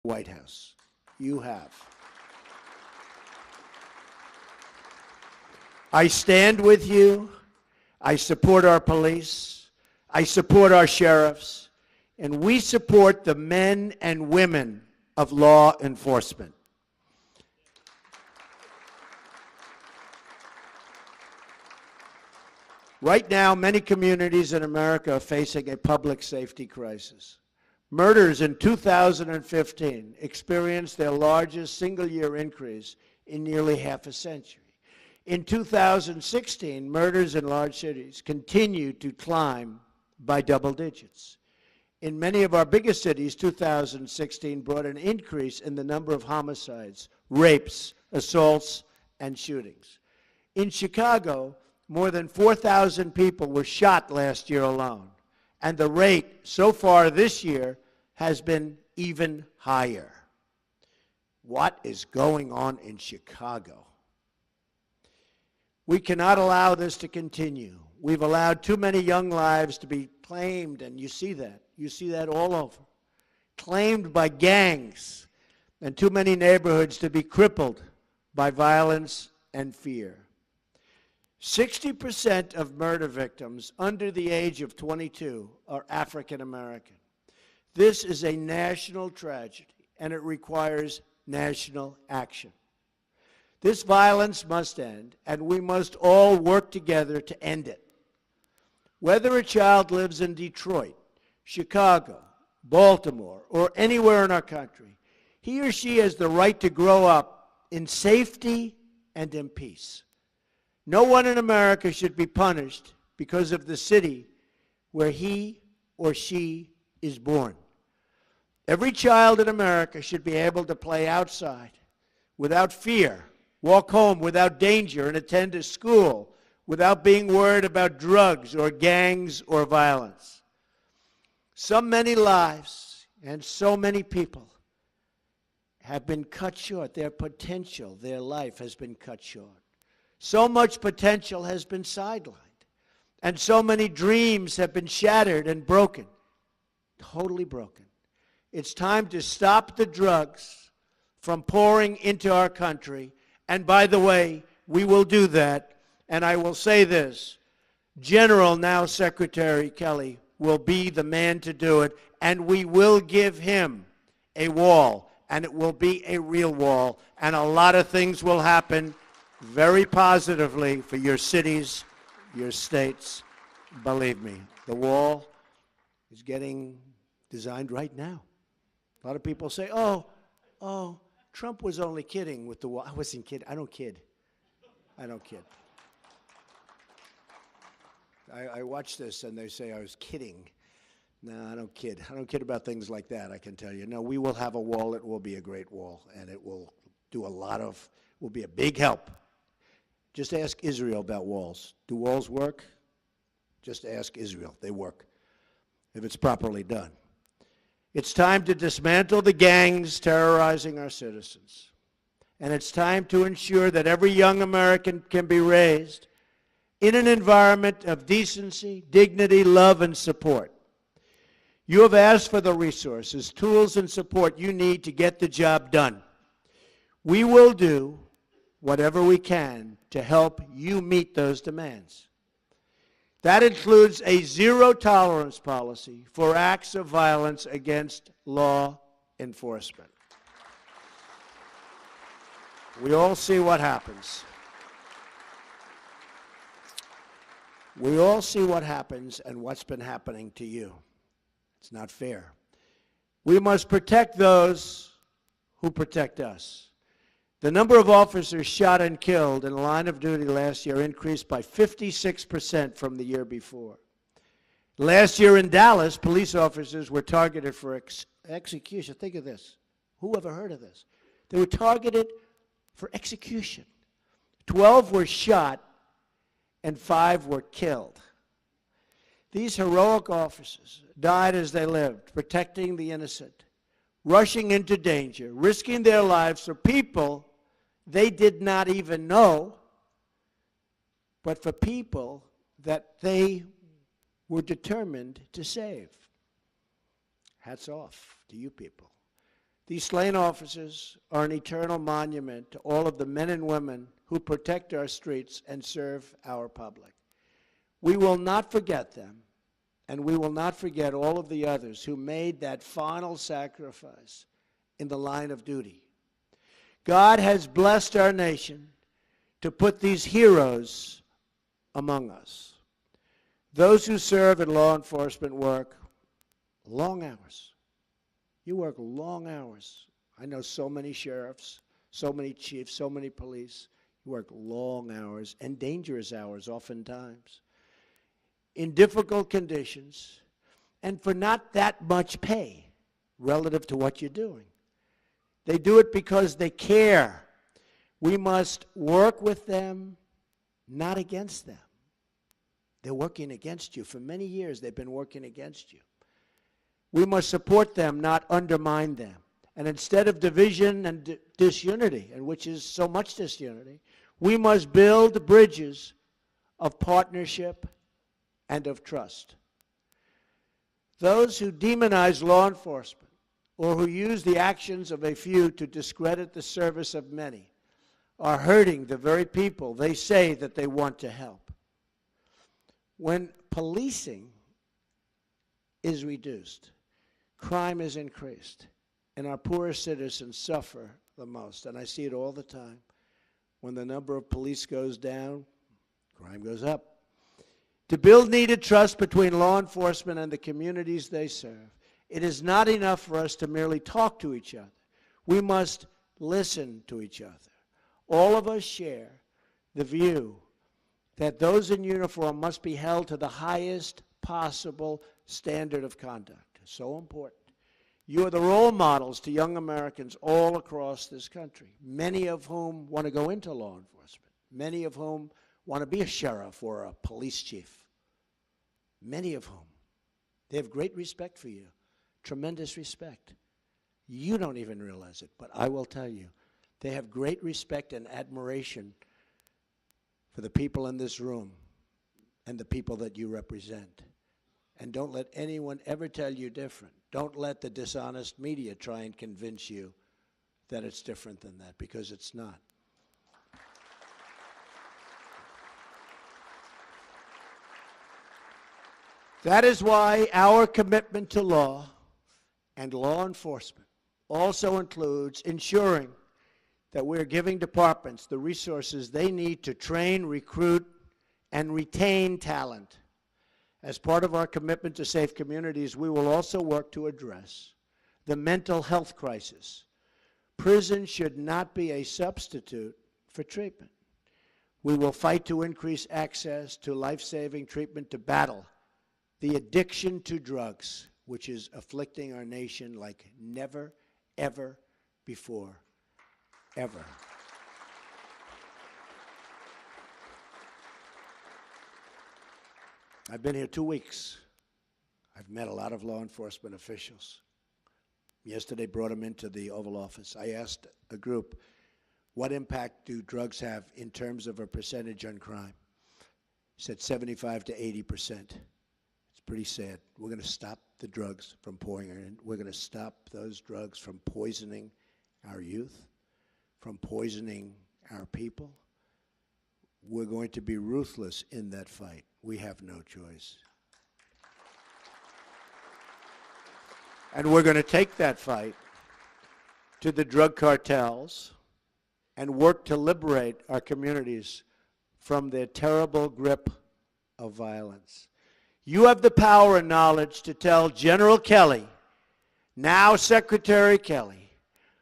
White House. You have. I stand with you. I support our police. I support our sheriffs. And we support the men and women of law enforcement. Right now, many communities in America are facing a public safety crisis. Murders in 2015 experienced their largest single-year increase in nearly half a century. In 2016, murders in large cities continued to climb by double digits. In many of our biggest cities, 2016 brought an increase in the number of homicides, rapes, assaults, and shootings. In Chicago, more than 4,000 people were shot last year alone, and the rate so far this year has been even higher. What is going on in Chicago? We cannot allow this to continue. We've allowed too many young lives to be claimed, and you see that. You see that all over. Claimed by gangs, and too many neighborhoods to be crippled by violence and fear. 60% of murder victims under the age of 22 are African American. This is a national tragedy, and it requires national action. This violence must end, and we must all work together to end it. Whether a child lives in Detroit, Chicago, Baltimore, or anywhere in our country, he or she has the right to grow up in safety and in peace. No one in America should be punished because of the city where he or she is born. Every child in America should be able to play outside without fear, walk home without danger, and attend a school without being worried about drugs or gangs or violence. So many lives and so many people have been cut short. Their potential, their life has been cut short. So much potential has been sidelined, and so many dreams have been shattered and broken, totally broken. It's time to stop the drugs from pouring into our country, and by the way, we will do that, and I will say this, General, now Secretary Kelly, will be the man to do it, and we will give him a wall, and it will be a real wall, and a lot of things will happen very positively for your cities, your states. Believe me, the wall is getting designed right now. A lot of people say, oh, Trump was only kidding with the wall. I wasn't kidding. I don't kid. I don't kid. I watch this and they say I was kidding. No, I don't kid. I don't kid about things like that, I can tell you. No, we will have a wall. It will be a great wall, and it will do will be a big help. Just ask Israel about walls. Do walls work? Just ask Israel. They work, if it's properly done. It's time to dismantle the gangs terrorizing our citizens. And it's time to ensure that every young American can be raised in an environment of decency, dignity, love, and support. You have asked for the resources, tools, and support you need to get the job done. We will do whatever we can to help you meet those demands. That includes a zero-tolerance policy for acts of violence against law enforcement. We all see what happens. We all see what happens and what's been happening to you. It's not fair. We must protect those who protect us. The number of officers shot and killed in the line of duty last year increased by 56% from the year before. Last year in Dallas, police officers were targeted for execution. Think of this. Who ever heard of this? They were targeted for execution. 12 were shot and 5 were killed. These heroic officers died as they lived, protecting the innocent, rushing into danger, risking their lives for people they did not even know, but for people that they were determined to save. Hats off to you people. These slain officers are an eternal monument to all of the men and women who protect our streets and serve our public. We will not forget them, and we will not forget all of the others who made that final sacrifice in the line of duty. God has blessed our nation to put these heroes among us. Those who serve in law enforcement work long hours. You work long hours. I know so many sheriffs, so many chiefs, so many police. You work long hours and dangerous hours oftentimes in difficult conditions and for not that much pay relative to what you're doing. They do it because they care. We must work with them, not against them. They're working against you. For many years, they've been working against you. We must support them, not undermine them. And instead of division and disunity, and which is so much disunity, we must build bridges of partnership and of trust. Those who demonize law enforcement or who use the actions of a few to discredit the service of many are hurting the very people they say that they want to help. When policing is reduced, crime is increased, and our poorest citizens suffer the most. And I see it all the time. When the number of police goes down, crime goes up. To build needed trust between law enforcement and the communities they serve, it is not enough for us to merely talk to each other. We must listen to each other. All of us share the view that those in uniform must be held to the highest possible standard of conduct. So important. You are the role models to young Americans all across this country, many of whom want to go into law enforcement, many of whom want to be a sheriff or a police chief, many of whom. They have great respect for you, tremendous respect. You don't even realize it, but I will tell you, they have great respect and admiration for the people in this room and the people that you represent. And don't let anyone ever tell you different. Don't let the dishonest media try and convince you that it's different than that, because it's not. That is why our commitment to law and law enforcement also includes ensuring that we're giving departments the resources they need to train, recruit, and retain talent. As part of our commitment to safe communities, we will also work to address the mental health crisis. Prison should not be a substitute for treatment. We will fight to increase access to life-saving treatment to battle the addiction to drugs, which is afflicting our nation like never, ever before, ever. I've been here 2 weeks. I've met a lot of law enforcement officials. Yesterday, brought them into the Oval Office. I asked a group, what impact do drugs have in terms of a percentage on crime? Said 75 to 80%. It's pretty sad. We're going to stop the drugs from pouring in. We're going to stop those drugs from poisoning our youth, from poisoning our people. We're going to be ruthless in that fight. We have no choice. And we're going to take that fight to the drug cartels and work to liberate our communities from their terrible grip of violence. You have the power and knowledge to tell General Kelly, now Secretary Kelly,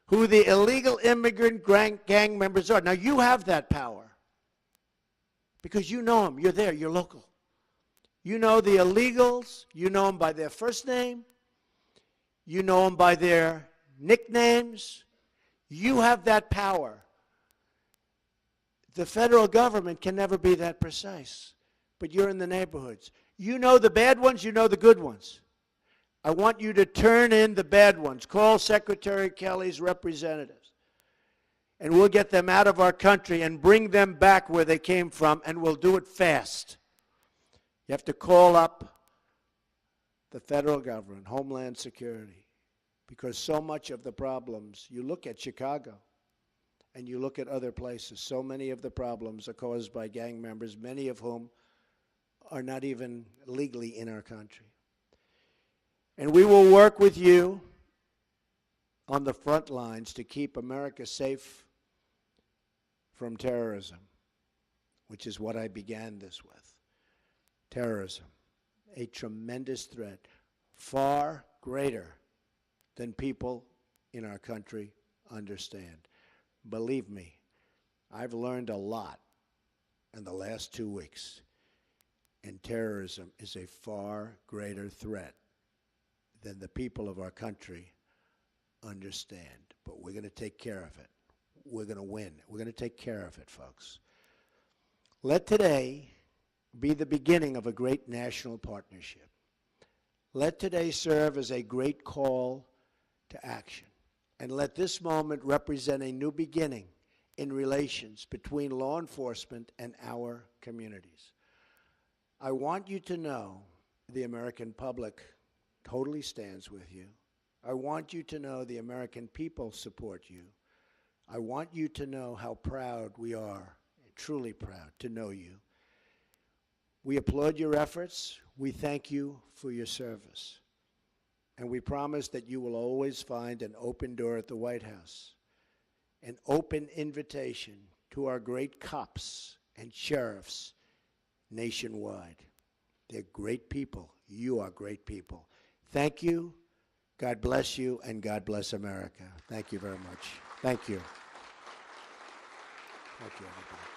who the illegal immigrant gang members are. Now you have that power because you know them. You're there. You're local. You know the illegals. You know them by their first name. You know them by their nicknames. You have that power. The federal government can never be that precise, but you're in the neighborhoods. You know the bad ones, you know the good ones. I want you to turn in the bad ones. Call Secretary Kelly's representatives, and we'll get them out of our country and bring them back where they came from, and we'll do it fast. You have to call up the federal government, Homeland Security, because so much of the problems, you look at Chicago and you look at other places, so many of the problems are caused by gang members, many of whom are not even legally in our country. And we will work with you on the front lines to keep America safe from terrorism, which is what I began this with. Terrorism, a tremendous threat, far greater than people in our country understand. Believe me, I've learned a lot in the last 2 weeks, and terrorism is a far greater threat than the people of our country understand. But we're going to take care of it. We're going to win. We're going to take care of it, folks. Let today be the beginning of a great national partnership. Let today serve as a great call to action. And let this moment represent a new beginning in relations between law enforcement and our communities. I want you to know the American public totally stands with you. I want you to know the American people support you. I want you to know how proud we are, truly proud to know you. We applaud your efforts. We thank you for your service. And we promise that you will always find an open door at the White House, an open invitation to our great cops and sheriffs nationwide. They're great people. You are great people. Thank you. God bless you, and God bless America. Thank you very much. Thank you. Thank you, everybody.